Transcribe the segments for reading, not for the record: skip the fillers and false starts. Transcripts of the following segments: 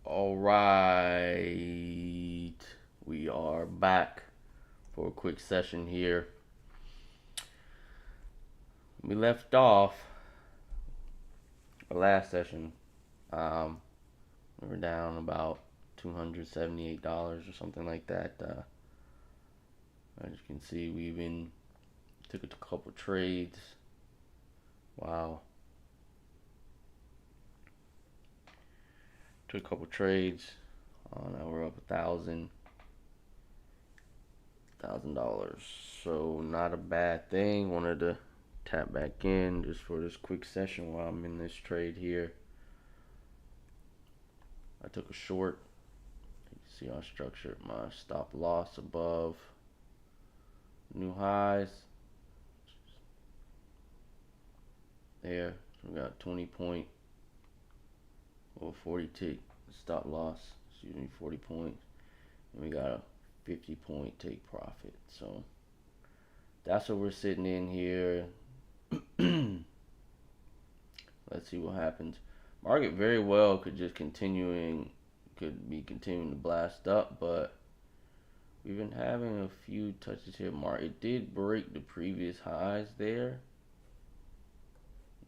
All right, we are back for a quick session here. We left off our last session. Um, we were down about $278 or something like that. As you can see, we even took a couple trades. Wow, took a couple trades. Now we're up $1,000. So not a bad thing. Wanted to tap back in just for this quick session while I'm in this trade here. I took a short. You can see I structured my stop loss above new highs. There, so we got 20 point or 40 tick stop loss. Excuse me, 40 points, and we got a 50 point take profit. So that's what we're sitting in here. Let's see what happens. Market very well could be continuing to blast up, but we've been having a few touches here. It did break the previous highs there.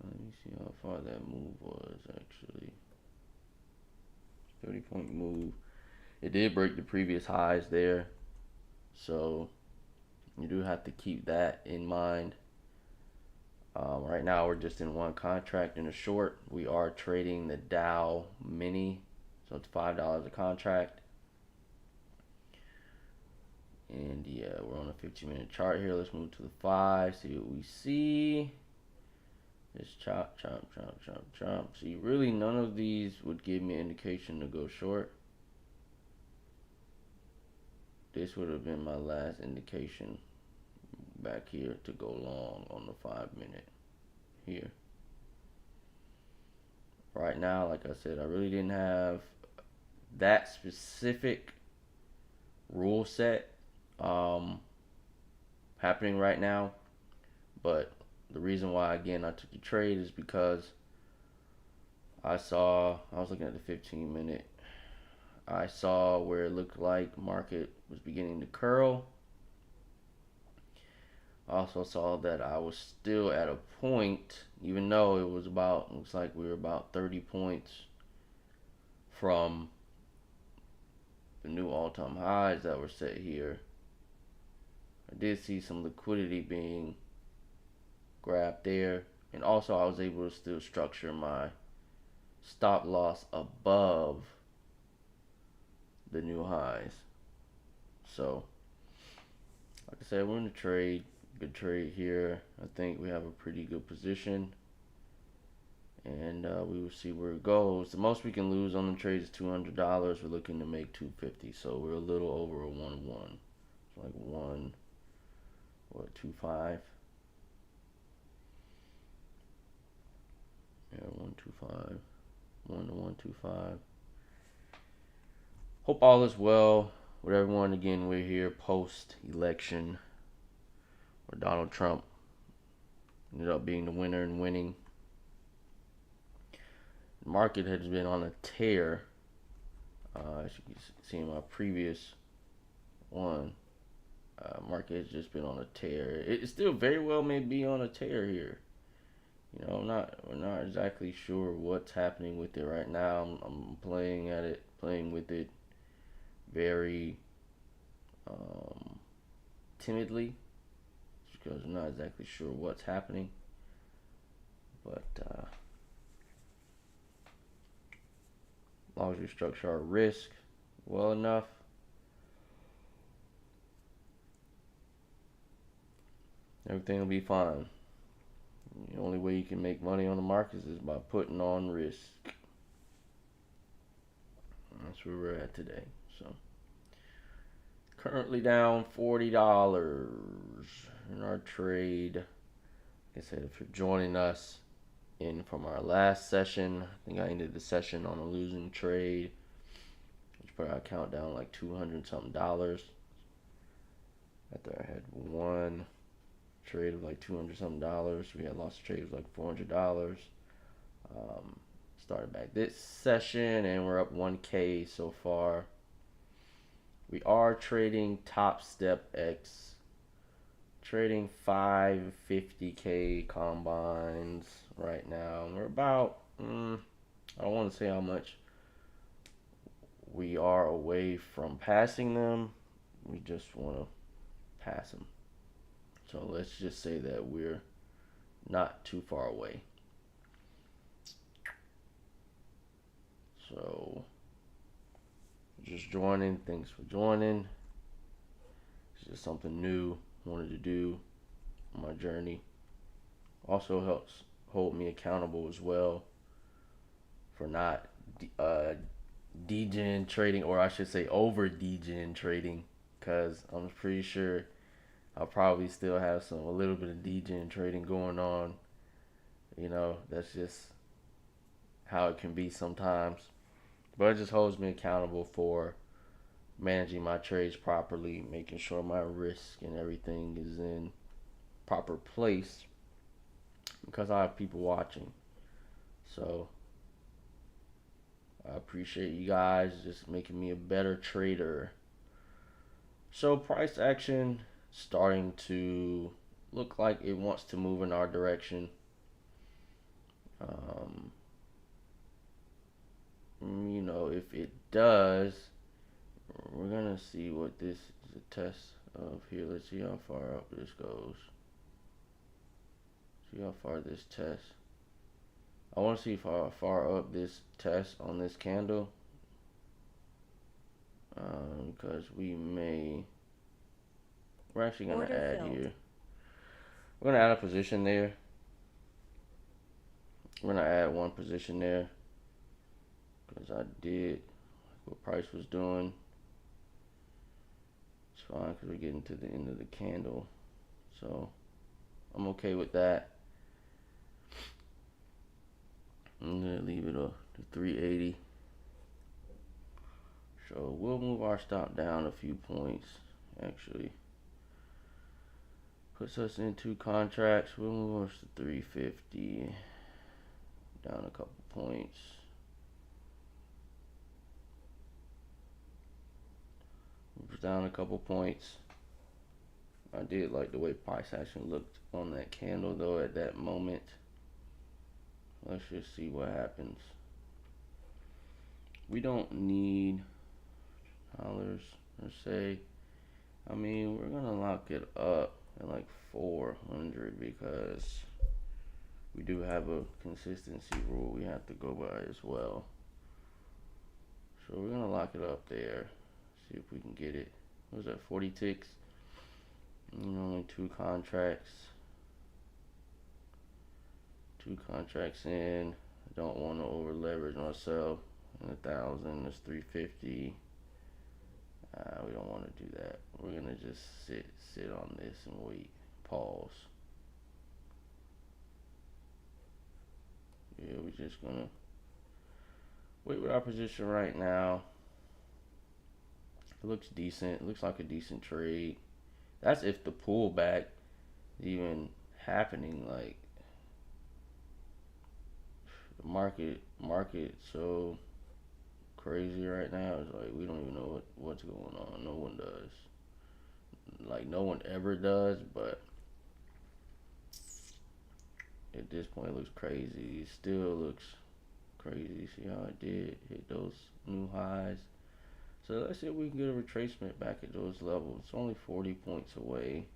Let me see how far that move was actually. 30-point move. It did break the previous highs there. So you do have to keep that in mind. Right now we're just in one contract in a short. We are trading the Dow Mini. So it's $5 a contract. And yeah, we're on a 15-minute chart here. Let's move to the 5, see what we see. Just chop, chop, chop, chop, chop. See, really none of these would give me an indication to go short. This would have been my last indication back here to go long on the 5-minute here. Right now, like I said, I really didn't have that specific rule set happening right now. But the reason why, again, I took the trade is because I was looking at the 15-minute. I saw where it looked like market was beginning to curl. I also saw that I was still at a point, even though looks like we were about 30 points from the new all-time highs that were set here. I did see some liquidity being grabbed there, and also I was able to still structure my stop loss above the new highs. So, like I said, we're in a trade. Good trade here. I think we have a pretty good position, and we will see where it goes. The most we can lose on the trade is $200. We're looking to make 250, so we're a little over a 1-1. It's like 1.25. Yeah, 125. 1 to 125. Hope all is well with everyone. Again, we're here post election where Donald Trump ended up being the winner and winning. The market has been on a tear. As you can see in my previous one, market has just been on a tear. It still very well may be on a tear here. We're not exactly sure what's happening with it right now. I'm playing with it very timidly, because I'm not exactly sure what's happening. But as long as we structure our risk well enough, everything will be fine. The only way you can make money on the markets is by putting on risk. That's where we're at today. So currently down $40 in our trade. Like I said, if you're joining us in from our last session, I think I ended the session on a losing trade, which put our account down like 200 something dollars. After I had one trade of like 200 something dollars, we had lost a trade of like $400. Started back this session and we're up 1K so far. We are trading Top Step X, trading 550K combines right now. And we're about, I don't want to say how much we are away from passing them. We just want to pass them. So let's just say that we're not too far away. So just joining. Thanks for joining. It's just something new I wanted to do on my journey. Also helps hold me accountable as well for not degen trading, or I should say over degen trading, because I'm pretty sure I'll probably still have a little bit of degen trading going on. That's just how it can be sometimes. But it just holds me accountable for managing my trades properly, making sure my risk and everything is in proper place because I have people watching. So I appreciate you guys just making me a better trader. So price action starting to look like it wants to move in our direction. If it does, we're gonna see what this is a test of here. Let's see how far up this goes. See how far this test. I want to see how far up this test on this candle. Because we're actually gonna add here. We're gonna add a position there. We're gonna add one position there because I did what price was doing. It's fine because we're getting to the end of the candle, so I'm okay with that. I'm gonna leave it up to 380. So we'll move our stop down a few points. Actually, puts us in 2 contracts. We'll move us to 350. Down a couple points. Moves down a couple points. I did like the way price action looked on that candle though at that moment. Let's just see what happens. We don't need dollars per se. I mean, we're gonna lock it up at like 400 because we do have a consistency rule we have to go by as well. So we're gonna lock it up there. See if we can get it. What was that, 40 ticks? Only 2 contracts. 2 contracts in. I don't want to over leverage myself. And 1,000 is 350. We don't want to do that. We're gonna just sit on this and wait. Pause. Yeah, we're just gonna wait with our position right now. It looks decent. It looks like a decent trade. That's if the pullback is even happening. Like the market so crazy right now. It's like we don't even know what's going on. No one does. Like no one ever does, but at this point it looks crazy. It still looks crazy. See how it did hit those new highs. So let's see if we can get a retracement back at those levels. It's only 40 points away.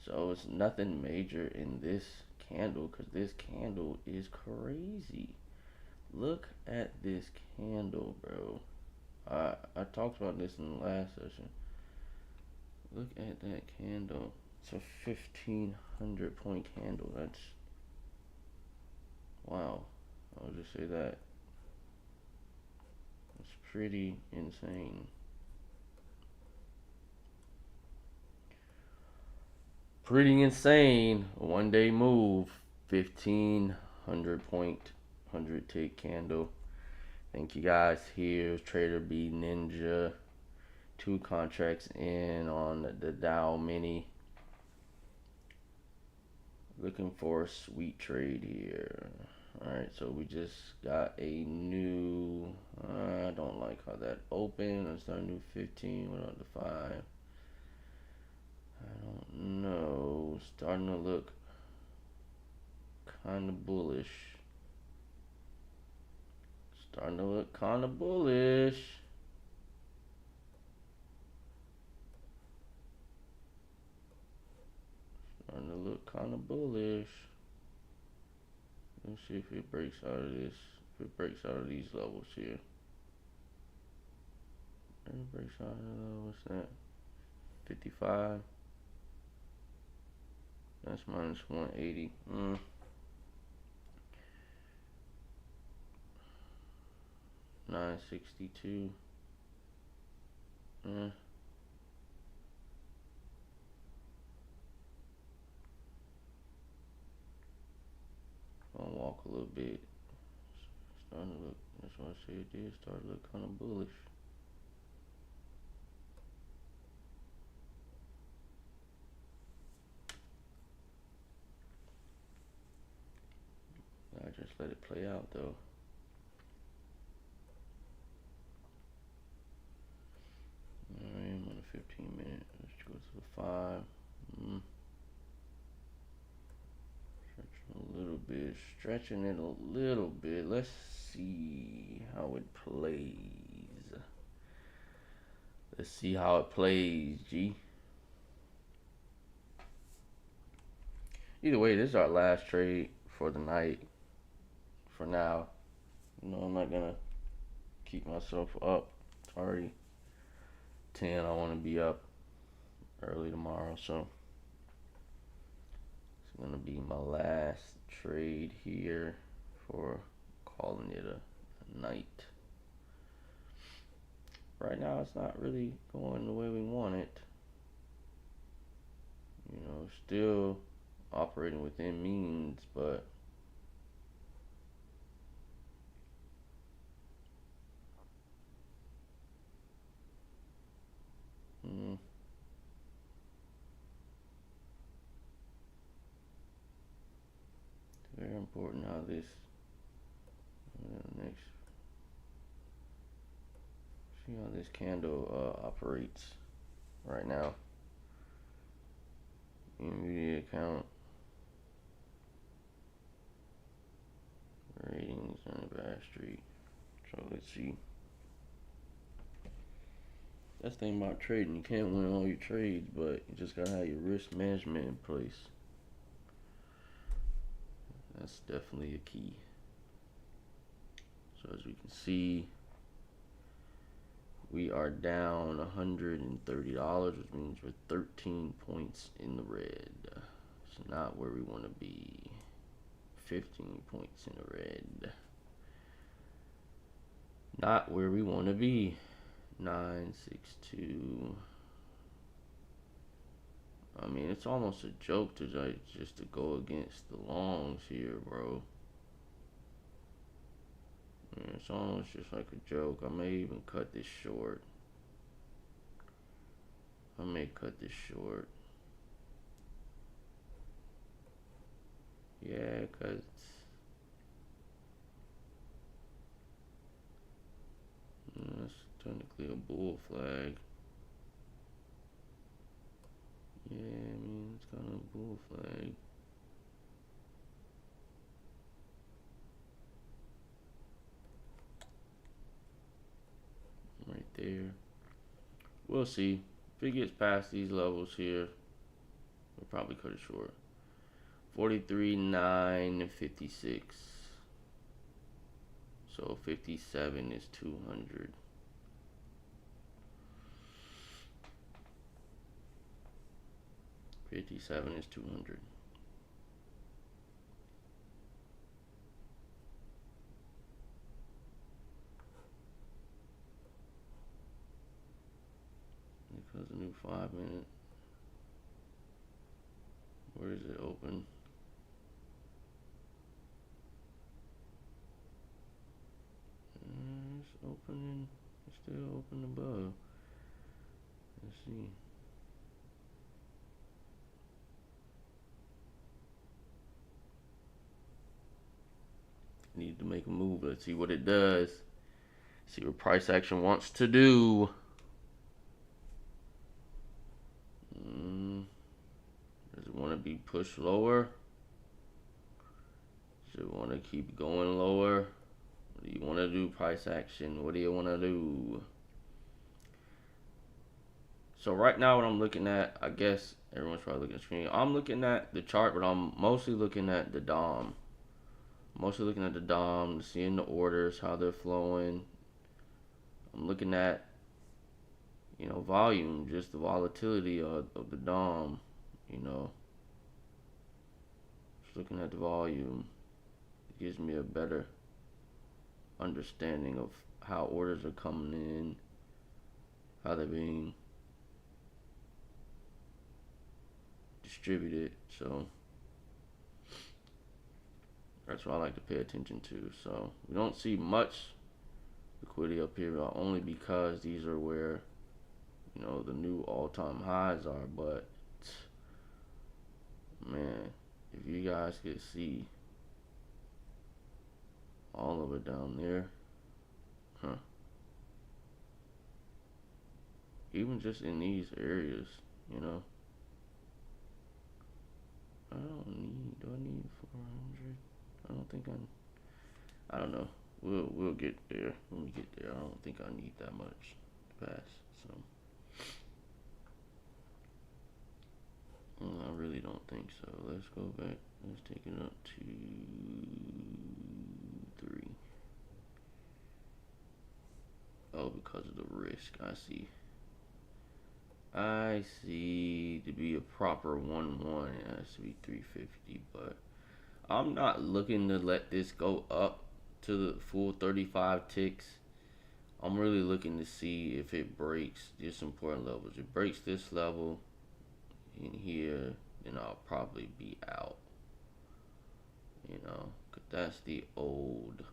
So it's nothing major in this candle because this candle is crazy. Look at this candle, bro. I talked about this in the last session. Look at that candle. It's a 1,500 point candle. That's wow. I'll just say that. It's pretty insane. Pretty insane. One day move. 1,500 point, 100 tick candle. Thank you guys. Here's Trader B Ninja. 2 contracts in on the Dow Mini. Looking for a sweet trade here. Alright, so we just got a new. I don't like how that opened. Let's start a new 15 without the 5. I don't know. Starting to look kind of bullish. Starting to look kind of bullish. Starting to look kind of bullish. Let's see if it breaks out of this. If it breaks out of these levels here. If it breaks out of what's that? 55. That's minus 180. 962. I'll walk a little bit. Starting to look. That's why I say it did start to look kind of bullish. I just let it play out though. Alright, I'm on a 15-minute. Let's go to the 5. Stretching a little bit. Stretching it a little bit. Let's see how it plays. Let's see how it plays, G. Either way, this is our last trade for the night. For now. You know, I'm not gonna keep myself up. It's already 10. I want to be up early tomorrow, so it's gonna be my last trade here for calling it a night. Right now, it's not really going the way we want it. You know, still operating within means, but very important how this next. See how this candle operates right now. NVIDIA account ratings on the Bass Street. So let's see. That's the thing about trading. You can't win all your trades, but you just gotta have your risk management in place. That's definitely a key. So as we can see, we are down $130, which means we're 13 points in the red. It's not where we want to be. 15 points in the red. Not where we want to be. 962. I mean, it's almost a joke to just to go against the longs here, bro. Yeah, it's almost just like a joke. I may even cut this short. I may cut this short. Yeah, because that's technically a bull flag. Yeah, I mean, it's kind of a bull flag. Right there. We'll see. If it gets past these levels here, we'll probably cut it short. 43,956. So 57 is 200. $57 is 200. Because a new 5-minute. Where is it open? It's opening. It's still open above. Let's see. need to make a move. Let's see what it does. See what price action wants to do. Does it want to be pushed lower? Does it want to keep going lower? What do you want to do, price action? What do you want to do? So right now what I'm looking at, I guess everyone's probably looking at the screen. I'm looking at the chart, but I'm mostly looking at the DOM. Mostly looking at the DOM, seeing the orders, how they're flowing. I'm looking at, volume, just the volatility of the DOM, you know. Just looking at the volume. It gives me a better understanding of how orders are coming in, how they're being distributed. So that's what I like to pay attention to. So we don't see much liquidity up here, only because these are where the new all-time highs are. But man, if you guys could see all of it down there, even just in these areas, do I need 400? I don't think I don't know. We'll get there when we get there. I don't think I need that much to pass. So I really don't think so. Let's go back. Let's take it up to 3. Oh, because of the risk. I see to be a proper 1-1, it has to be 350, but I'm not looking to let this go up to the full 35 ticks. I'm really looking to see if it breaks this important levels. If it breaks this level in here, then I'll probably be out. Cause that's the old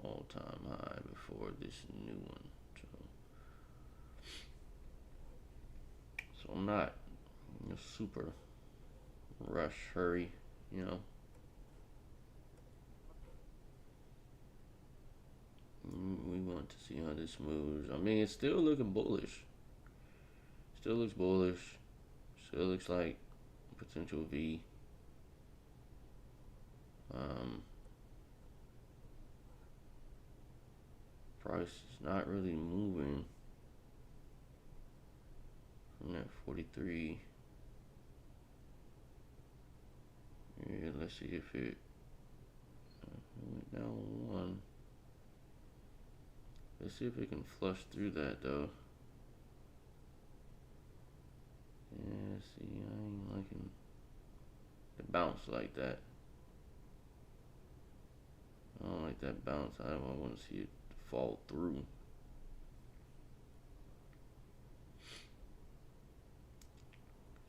all-time high before this new one. So I'm not in a super rush hurry, We want to see how this moves. I mean, it's still looking bullish. Still looks bullish. Still looks like potential V. Price is not really moving from that 43. Yeah, let's see if it went down 1. Let's see if it can flush through that though. Yeah, see, I ain't liking the bounce like that. I don't like that bounce. I want to see it fall through.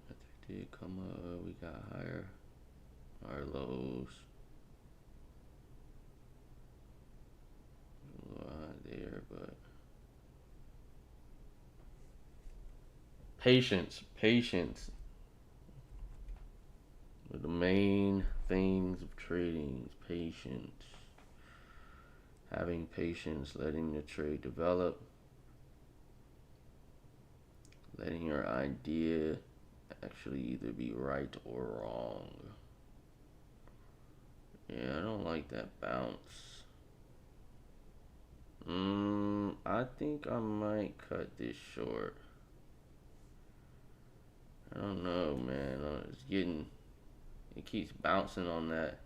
That did come up. We got higher lows. A little high there, but patience. The main things of trading is patience. Having patience, letting the trade develop, letting your idea actually either be right or wrong. Yeah, I don't like that bounce. I think I might cut this short. I don't know, man. It keeps bouncing on that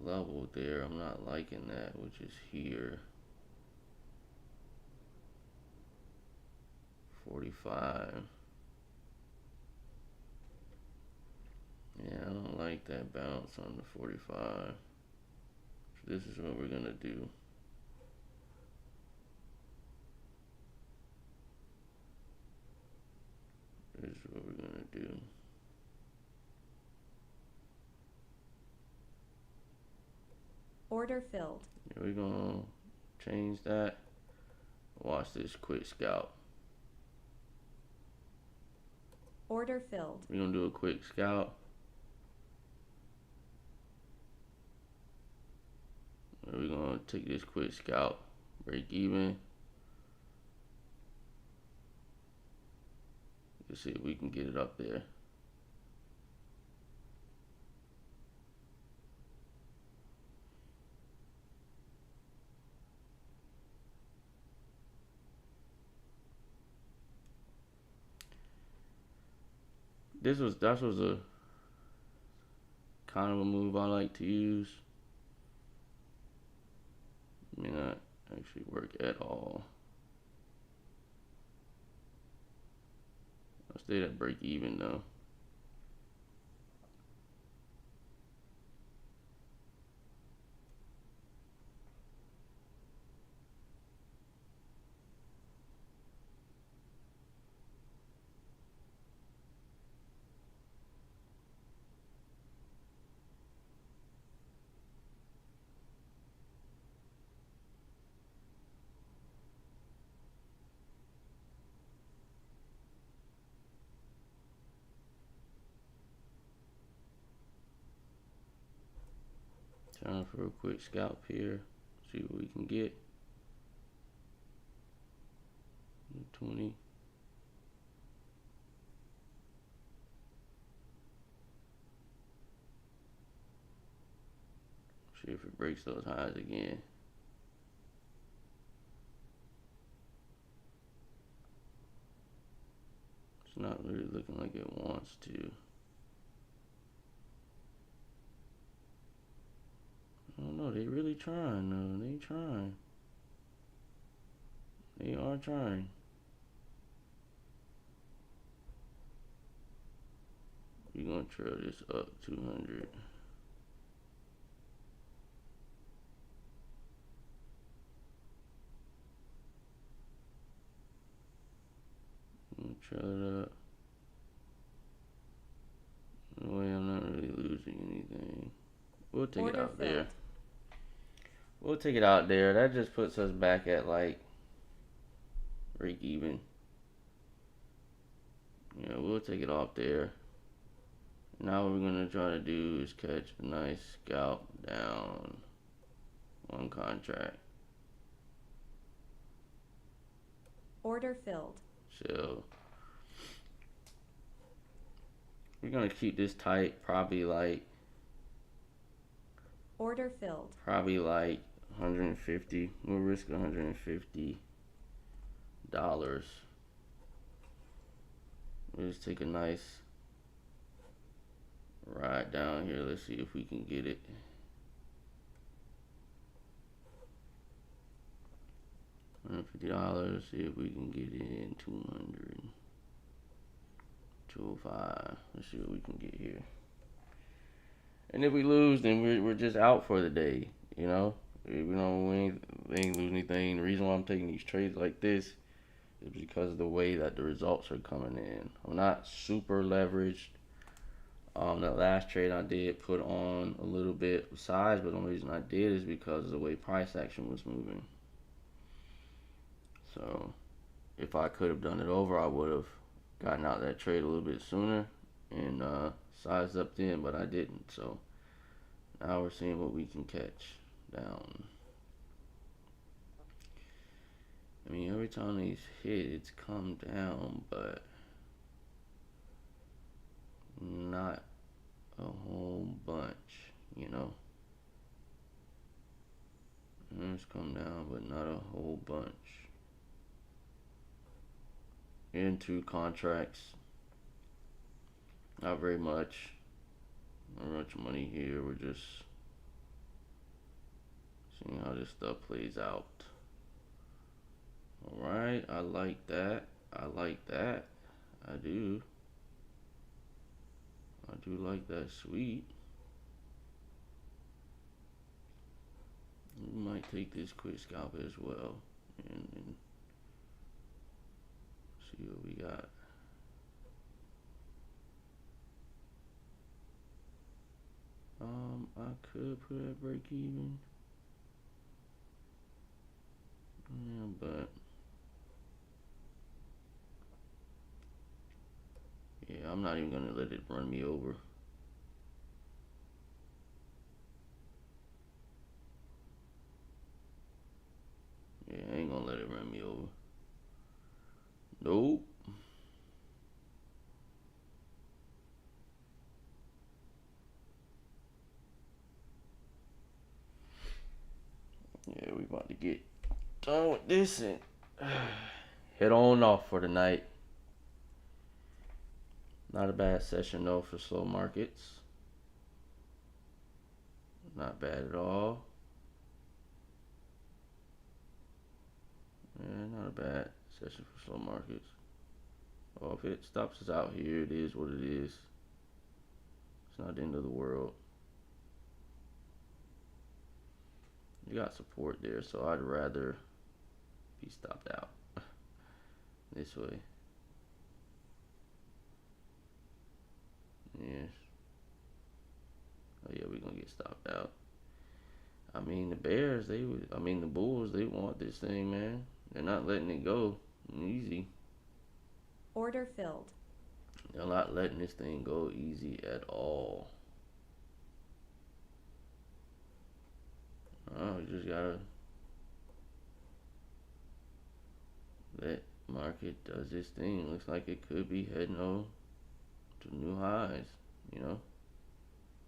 level there. I'm not liking that, which is here. 45. Yeah, I don't like that bounce on the 45. So this is what we're gonna do. This is what we're gonna do. Order filled. We're gonna change that. Watch this quick scalp. Order filled. We're gonna do a quick scalp. We're gonna take this quick scalp, break even. Let's see if we can get it up there. That was a kind of a move I like to use. May not actually work at all. I stayed at break even though. Trying for a quick scalp here. See what we can get. 20. See if it breaks those highs again. It's not really looking like it wants to. I don't know, they really trying though. They trying. They are trying. We're gonna trail this up 200. Trail it up. No way, I'm not really losing anything. We'll take it out there. We'll take it out there. That just puts us back at like break even. Yeah, we'll take it off there. Now what we're gonna try to do is catch a nice scalp down one contract. Order filled. So we're gonna keep this tight, probably like order filled. Probably like 150. We'll risk $150. We'll just take a nice ride down here. Let's see if we can get it. $150. See if we can get it in 200. 205. Let's see what we can get here. And if we lose, then we're just out for the day. You know, we ain't losing anything. The reason why I'm taking these trades like this is because of the way that the results are coming in. I'm not super leveraged. That last trade I did put on a little bit of size, but the only reason I did is because of the way price action was moving. So if I could have done it over, I would have gotten out that trade a little bit sooner and sized up then, but I didn't. So now we're seeing what we can catch down. I mean, every time these hit, it's come down, but not a whole bunch, you know. It's come down, but not a whole bunch. Into contracts, not very much. Not much money here. We're just seeing how this stuff plays out. Alright, I like that. I like that. I do. I do like that sweet. We might take this quick scalp as well and see what we got. I could put at break even. Yeah, but yeah, I'm not even gonna let it run me over. we about to get done with this and head on off for the night. Not a bad session though for slow markets. Not bad at all. Yeah, not a bad session for slow markets. Well, if it stops us out here, it is what it is. It's not the end of the world. You got support there, so I'd rather be stopped out this way. Yes. Oh yeah, we're gonna get stopped out. I mean, the Bears, the Bulls, they want this thing, man. They're not letting it go easy. Order filled. They're not letting this thing go easy at all. Oh, you just gotta let market does this thing. Looks like it could be heading on to new highs, you know?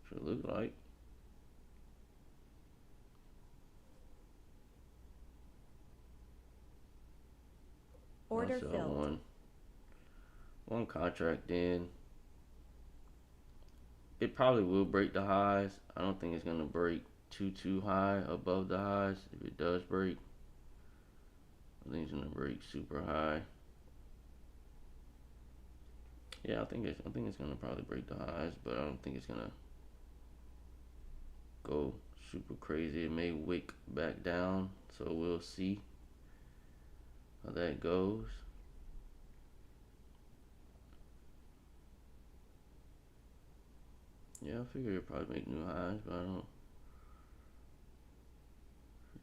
Should look like. Order Also, filled. one contract in. It probably will break the highs. I don't think it's gonna break too high above the highs. If it does break, I think it's gonna break super high. Yeah, I think it's gonna probably break the highs, but I don't think it's gonna go super crazy. It may wick back down, so we'll see how that goes. Yeah, I figure it'll probably make new highs, but I don't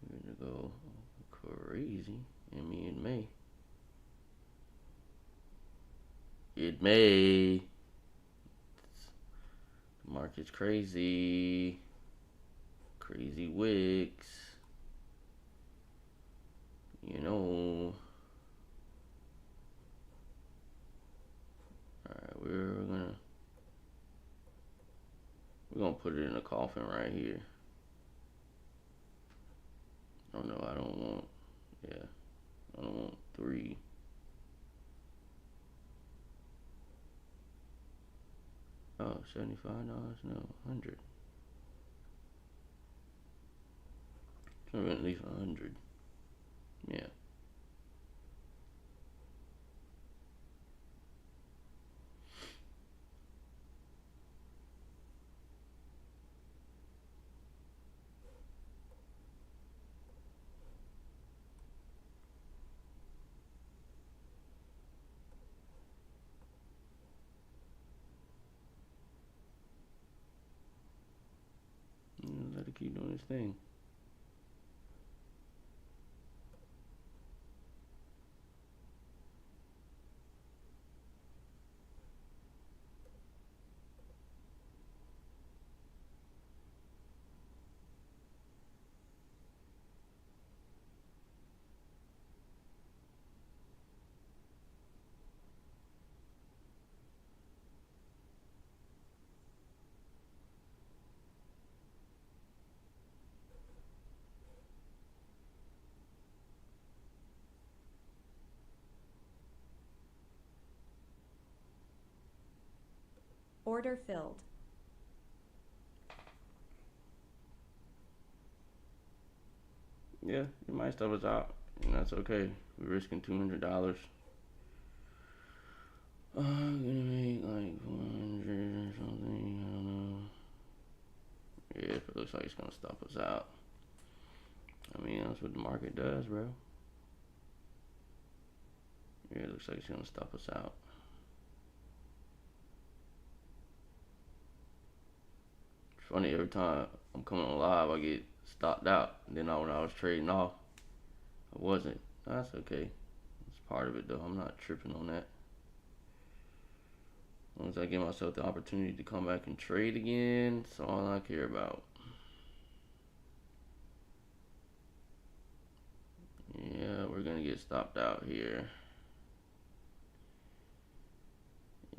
figure it to go crazy. I mean, it may. It may. The market's crazy. Crazy wicks. You know. Alright, we're gonna put it in a coffin right here. Oh no, I don't want, yeah, I don't want 3. Oh, $75, no, 100. So we're gonna leave 100. Yeah. Let it keep doing its thing. Order filled. Yeah, it might stop us out, and that's okay. We're risking $200. I'm gonna make like 400 or something. I don't know. Yeah, if it looks like it's gonna stop us out. I mean, that's what the market does, bro. Yeah, it looks like it's gonna stop us out. It's funny, every time I'm coming on live, I get stopped out. And then when I was trading off, I wasn't. That's okay. It's part of it, though. I'm not tripping on that. As long as I give myself the opportunity to come back and trade again, that's all I care about. Yeah, we're gonna get stopped out here.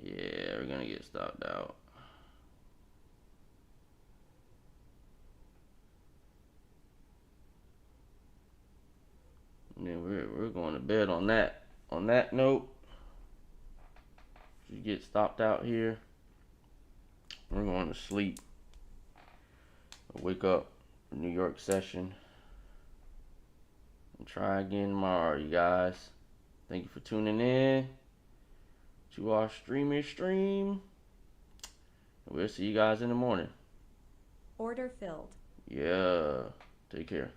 Yeah, we're gonna get stopped out. bed on that. On that note, if you get stopped out here, we're going to sleep. I'll wake up, New York session, and try again tomorrow, you guys. Thank you for tuning in to our stream. We'll see you guys in the morning. Order filled. Yeah. Take care.